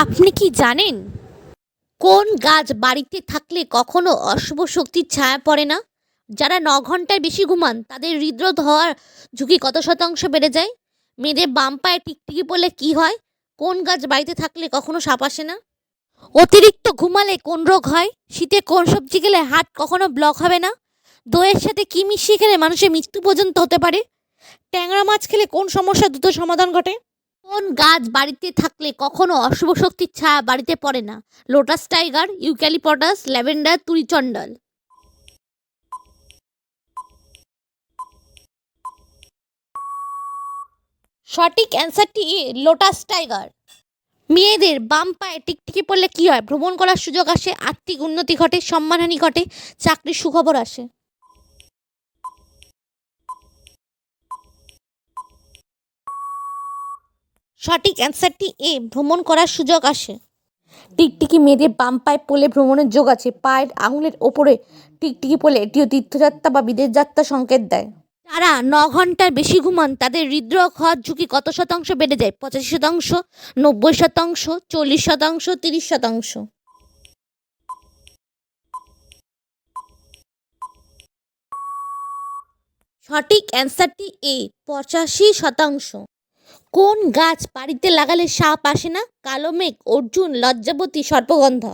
আপনি কি জানেন কোন গাছ বাড়িতে থাকলে কখনো অশুভ শক্তির ছায়া পড়ে না? যারা ৯ ঘন্টার বেশি ঘুমান তাদের হৃদরোগ হওয়ার ঝুঁকি কত শতাংশ বেড়ে যায়? মেয়েদের বাম পায়ে টিকটিকি পড়লে কি হয়? কোন গাছ বাড়িতে থাকলে কখনো সাপ আসে না? অতিরিক্ত ঘুমালে কোন রোগ হয়? শীতে কোন সবজি খেলে হার্ট কখনো ব্লক হবে না? দইয়ের সাথে কি মিশিয়ে খেলে মানুষের মৃত্যু পর্যন্ত হতে পারে? ট্যাংরা মাছ খেলে কোন সমস্যা দ্রুত সমাধান ঘটে? কোন গাছ বাড়িতে থাকলে কখনো অশুভ শক্তির ছায়া বাড়িতে পড়ে না? লোটাস টাইগার, ইউক্যালিপটাস, ল্যাভেন্ডার, তুরিচন্ডাল। সঠিক অ্যান্সারটি এ, লোটাস টাইগার। মেয়েদের বাম পায়ে টিকটিকি পড়লে কি হয়? ভ্রমণ করার সুযোগ আসে, আর্থিক উন্নতি ঘটে, সম্মানহানি ঘটে, চাকরির সুখবর আসে। সঠিক অ্যান্সারটি এ, ভ্রমণ করার সুযোগ আসে। টিকটিকি মেয়েদের বাম পায়ে পড়লে ভ্রমণের যোগ আছে। পায়ের আঙুলের ওপরে টিকটিকি পড়লে এটিও তীর্থযাত্রা বা বিদেশ যাত্রার সংকেত দেয়। যারা ৯ ঘন্টার বেশি ঘুমান তাদের হৃদরোগ হওয়ার ঝুঁকি কত শতাংশ বেড়ে যায়? ৮৫%, ৯০%, ৪০%, ৩০%। সঠিক অ্যান্সারটি এ, ৮৫%। কোন গাছ বাড়িতে লাগালে সাপ আসে না? কালো মেঘ, অর্জুন, লজ্জাবতী, সর্পগন্ধা।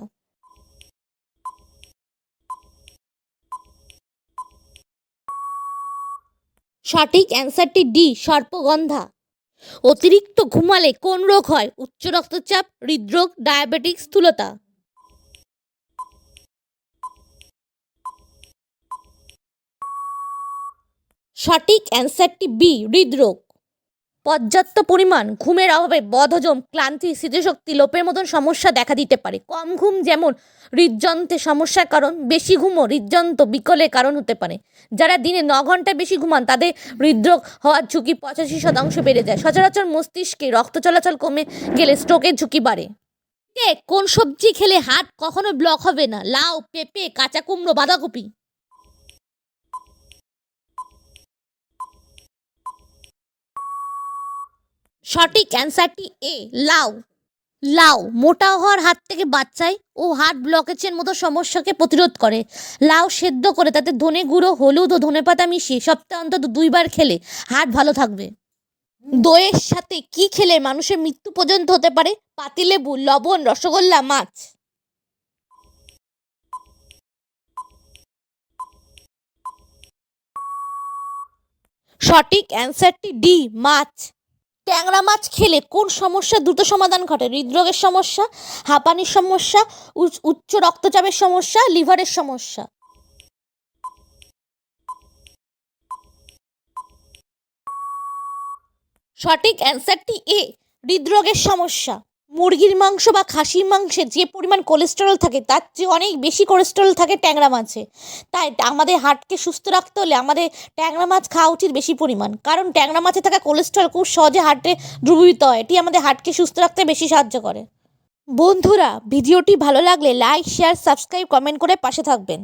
সঠিক অ্যান্সারটি ডি, সর্পগন্ধা। অতিরিক্ত ঘুমালে কোন রোগ হয়? উচ্চ রক্তচাপ, হৃদরোগ, ডায়াবেটিস, স্থূলতা। সঠিক অ্যান্সারটি বি, হৃদরোগ। পর্যাপ্ত পরিমাণ ঘুমের অভাবে বদহজম, ক্লান্তি, স্মৃতিশক্তি লোপের মতন সমস্যা দেখা দিতে পারে। কম ঘুম যেমন হৃদযন্ত্রের সমস্যার কারণ, বেশি ঘুমও হৃদযন্ত্র বিকলের কারণ হতে পারে। যারা দিনে ৯ ঘন্টা বেশি ঘুমান তাদের হৃদরোগ হওয়ার ঝুঁকি ৮৫% বেড়ে যায়। সচরাচর মস্তিষ্কে রক্ত চলাচল কমে গেলে স্ট্রোকের ঝুঁকি বাড়ে। কোন সবজি খেলে হার্ট কখনো ব্লক হবে না? লাউ, পেঁপে, কাঁচা কুমড়ো, বাঁধাকপি। সঠিক অ্যান্সারটি এ, লাউ। লাউ মোটা হওয়ার হাত থেকে বাঁচায় ও হার্ট ব্লকেজের মতো সমস্যাকে প্রতিরোধ করে। লাউ সেদ্ধ করে তাতে ধনে গুঁড়ো, হলুদ ও ধনেপাতা মিশিয়ে সপ্তাহে অন্তত 2 বার খেলে হার্ট ভালো থাকবে। দইয়ের সাথে কি খেলে মানুষের মৃত্যু পর্যন্ত হতে পারে? পাতিলেবু, লবণ, রসগোল্লা, মাছ। সঠিক অ্যান্সারটি ডি, মাছ। ট্যাংরা মাছ খেলে কোন সমস্যা দ্রুত সমাধান ঘটে? হৃদরোগের সমস্যা, হাঁপানির সমস্যা, উচ্চ রক্তচাপের সমস্যা, লিভারের সমস্যা। সঠিক অ্যান্সারটি এ, হৃদরোগের সমস্যা। মুরগির মাংস বা খাসির মাংসে যে পরিমাণ কোলেস্টেরল থাকে তার চেয়ে অনেক বেশি কোলেস্টেরল থাকে ট্যাংরা মাছে। তাই আমাদের হার্টকে সুস্থ রাখতে হলে আমাদের ট্যাংরা মাছ খাওয়া উচিত বেশি পরিমাণ, কারণ ট্যাংরা মাছে থাকা কোলেস্টেরল খুব সহজে হার্টে দ্রবীভূত হয়। এটি আমাদের হার্টকে সুস্থ রাখতে বেশি সাহায্য করে। বন্ধুরা, ভিডিওটি ভালো লাগলে লাইক, শেয়ার, সাবস্ক্রাইব, কমেন্ট করে পাশে থাকবেন।